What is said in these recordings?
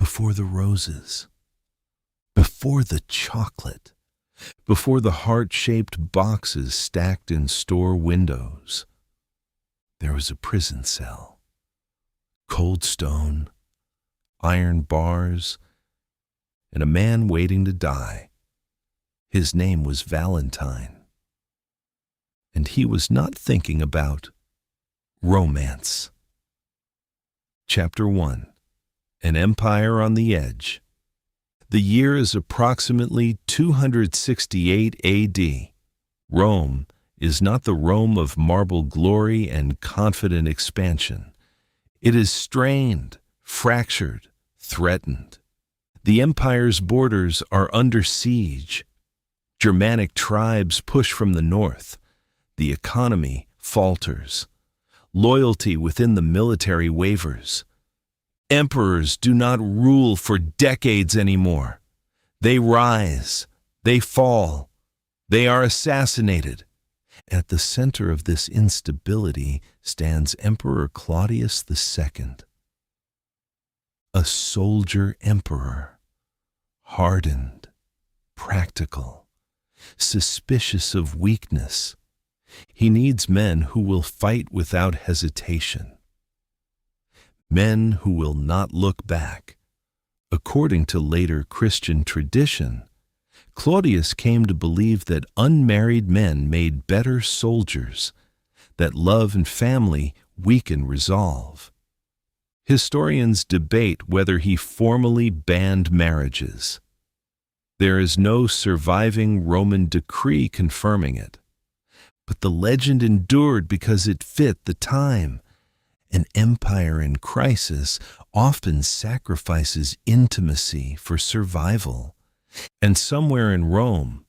before the roses, before the chocolate, before the heart-shaped boxes stacked in store windows, there was a prison cell. Cold stone, iron bars, and a man waiting to die. His name was Valentine. And he was not thinking about romance. Chapter 1. An Empire on the Edge. The year is approximately 268 AD. Rome is not the Rome of marble glory and confident expansion. It is strained, fractured, threatened. The empire's borders are under siege. Germanic tribes push from the north. The economy falters. Loyalty within the military wavers. Emperors do not rule for decades anymore. They rise, they fall, they are assassinated. At the center of this instability stands Emperor Claudius II. A soldier emperor, hardened, practical, suspicious of weakness. He needs men who will fight without hesitation. Men who will not look back. According to later Christian tradition, Claudius came to believe that unmarried men made better soldiers, that love and family weaken resolve. Historians debate whether he formally banned marriages. There is no surviving Roman decree confirming it, but the legend endured because it fit the time. An empire in crisis often sacrifices intimacy for survival. And somewhere in Rome,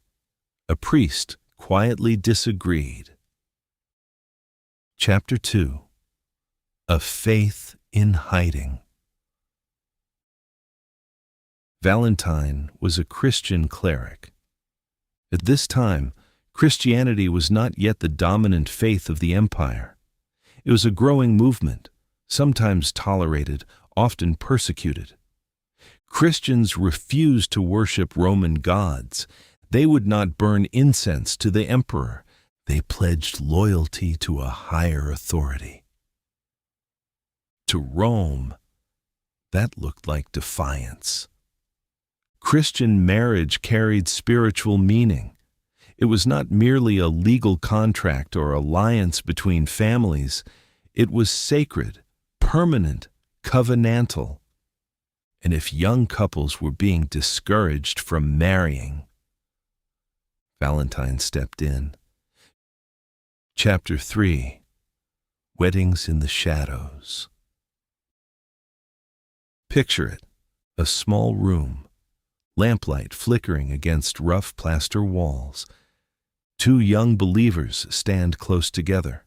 a priest quietly disagreed. Chapter 2. A Faith in Hiding. Valentine was a Christian cleric. At this time, Christianity was not yet the dominant faith of the empire. It was a growing movement, sometimes tolerated, often persecuted. Christians refused to worship Roman gods. They would not burn incense to the emperor. They pledged loyalty to a higher authority. To Rome, that looked like defiance. Christian marriage carried spiritual meaning. It was not merely a legal contract or alliance between families. It was sacred, permanent, covenantal. And if young couples were being discouraged from marrying, Valentine stepped in. Chapter 3. Weddings in the Shadows. Picture it, a small room, lamplight flickering against rough plaster walls. Two young believers stand close together.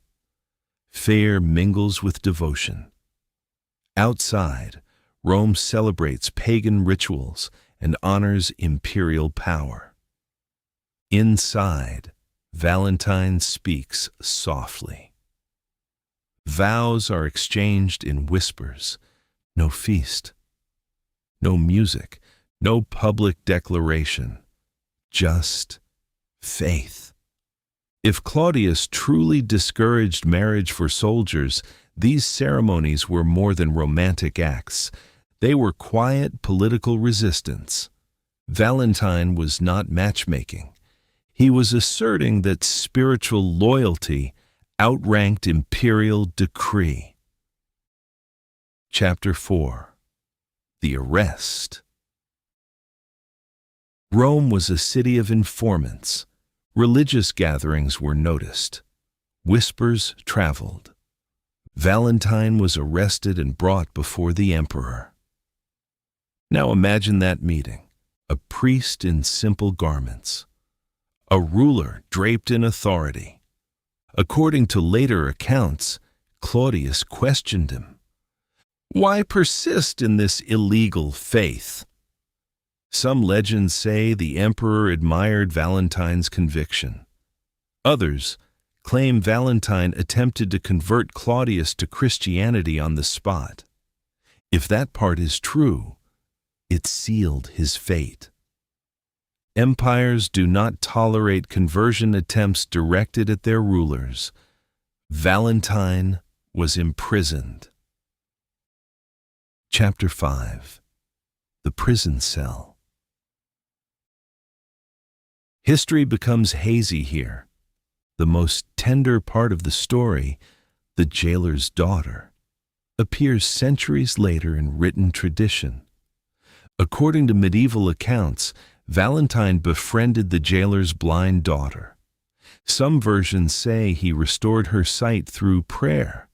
Fear mingles with devotion. Outside, Rome celebrates pagan rituals and honors imperial power. Inside, Valentine speaks softly. Vows are exchanged in whispers. No feast, no music, no public declaration, just faith. If Claudius truly discouraged marriage for soldiers, these ceremonies were more than romantic acts. They were quiet political resistance. Valentine was not matchmaking. He was asserting that spiritual loyalty outranked imperial decree. Chapter 4. The Arrest. Rome was a city of informants. Religious gatherings were noticed. Whispers traveled. Valentine was arrested and brought before the emperor. Now imagine that meeting. A priest in simple garments. A ruler draped in authority. According to later accounts, Claudius questioned him. Why persist in this illegal faith? Some legends say the emperor admired Valentine's conviction. Others claim Valentine attempted to convert Claudius to Christianity on the spot. If that part is true, It sealed his fate. Empires do not tolerate conversion attempts directed at their rulers. Valentine was imprisoned. Chapter 5. The Prison Cell. History becomes hazy here. The most tender part of the story, the jailer's daughter, appears centuries later in written tradition. According to medieval accounts, Valentine befriended the jailer's blind daughter. Some versions say he restored her sight through prayer.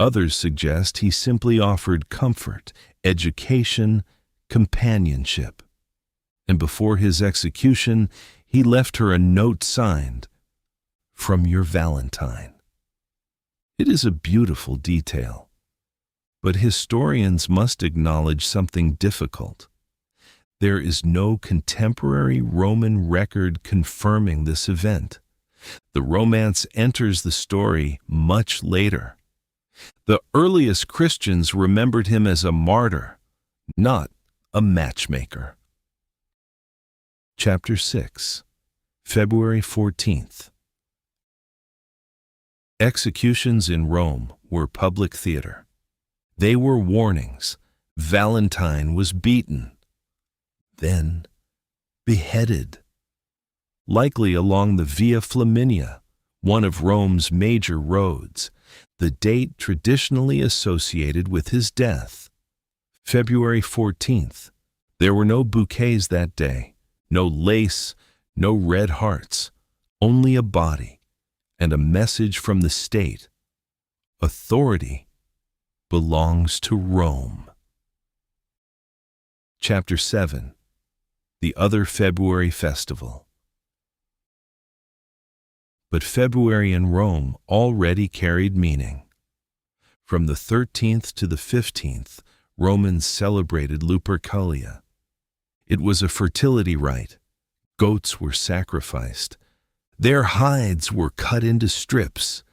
Others suggest he simply offered comfort, education, companionship. And before his execution, he left her a note signed, "From your Valentine." It is a beautiful detail. But historians must acknowledge something difficult. There is no contemporary Roman record confirming this event. The romance enters the story much later. The earliest Christians remembered him as a martyr, not a matchmaker. Chapter 6. February 14th. Executions in Rome were public theater. They were warnings. Valentine was beaten, then beheaded, likely along the Via Flaminia, one of Rome's major roads, the date traditionally associated with his death. February 14th. There were no bouquets that day, no lace, no red hearts, only a body and a message from the state. Authority belongs to Rome. Chapter 7. The Other February Festival. But February in Rome already carried meaning. From the 13th to the 15th, Romans celebrated Lupercalia. It was a fertility rite. Goats were sacrificed. Their hides were cut into strips.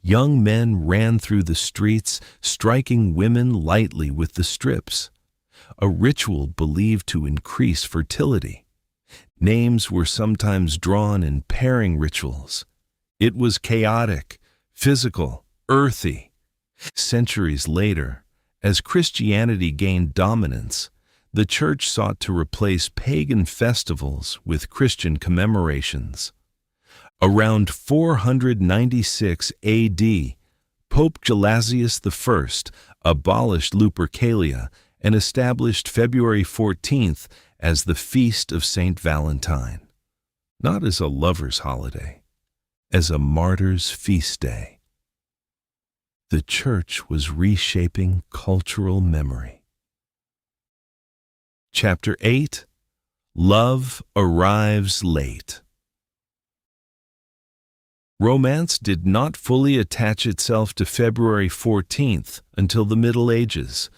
Young men ran through the streets, striking women lightly with the strips, a ritual believed to increase fertility. Names were sometimes drawn in pairing rituals. It was chaotic, physical, earthy. Centuries later, as Christianity gained dominance, the Church sought to replace pagan festivals with Christian commemorations. Around 496 A.D., Pope Gelasius I abolished Lupercalia and established February 14th as the Feast of Saint Valentine, not as a lover's holiday, as a martyr's feast day. The Church was reshaping cultural memory. Chapter 8. Love Arrives Late. Romance did not fully attach itself to February 14th until the Middle Ages.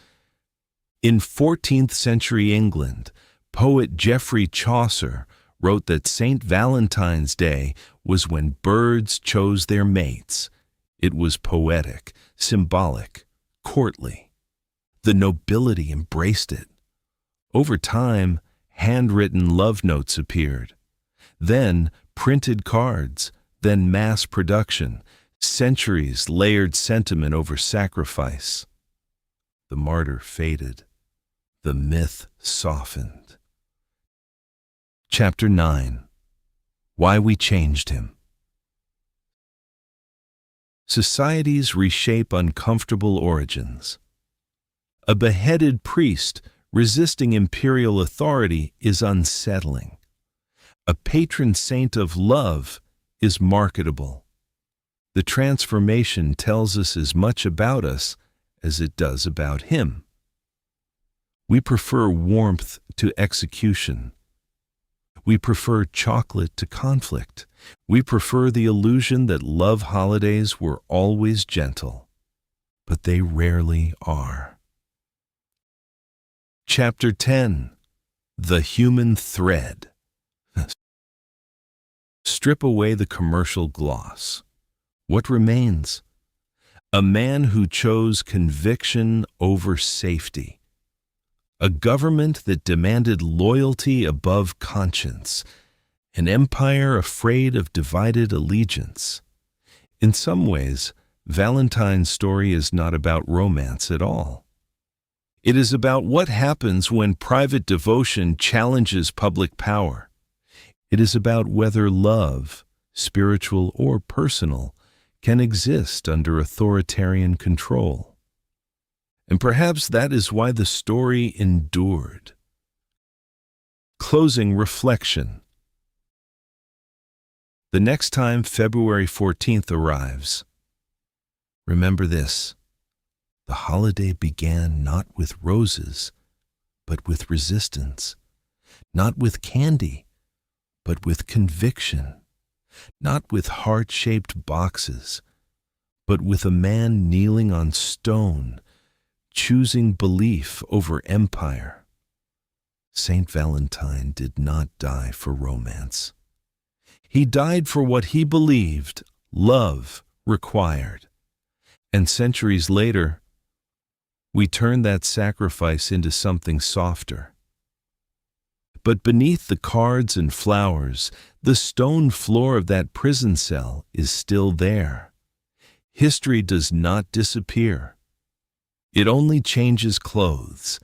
In 14th century England, poet Geoffrey Chaucer wrote that Saint Valentine's Day was when birds chose their mates. It was poetic, symbolic, courtly. The nobility embraced it. Over time, handwritten love notes appeared. Then printed cards, then mass production, centuries layered sentiment over sacrifice. The martyr faded. The myth softened. Chapter 9. Why we changed him. Societies reshape uncomfortable origins. A beheaded priest resisting imperial authority is unsettling. A patron saint of love is marketable. The transformation tells us as much about us as it does about him. We prefer warmth to execution. We prefer chocolate to conflict. We prefer the illusion that love holidays were always gentle, but they rarely are. Chapter 10. The Human Thread. Strip away the commercial gloss. What remains? A man who chose conviction over safety. a government that demanded loyalty above conscience, an empire afraid of divided allegiance. In some ways, Valentine's story is not about romance at all. It is about what happens when private devotion challenges public power. It is about whether love, spiritual or personal, can exist under authoritarian control. And perhaps that is why the story endured. Closing reflection. The next time February 14th arrives, remember this: the holiday began not with roses, but with resistance, not with candy, but with conviction, not with heart-shaped boxes, but with a man kneeling on stone, choosing belief over empire. Saint Valentine did not die for romance. He died for what he believed love required. And centuries later, we turn that sacrifice into something softer. But beneath the cards and flowers, the stone floor of that prison cell is still there. History does not disappear. It only changes clothes,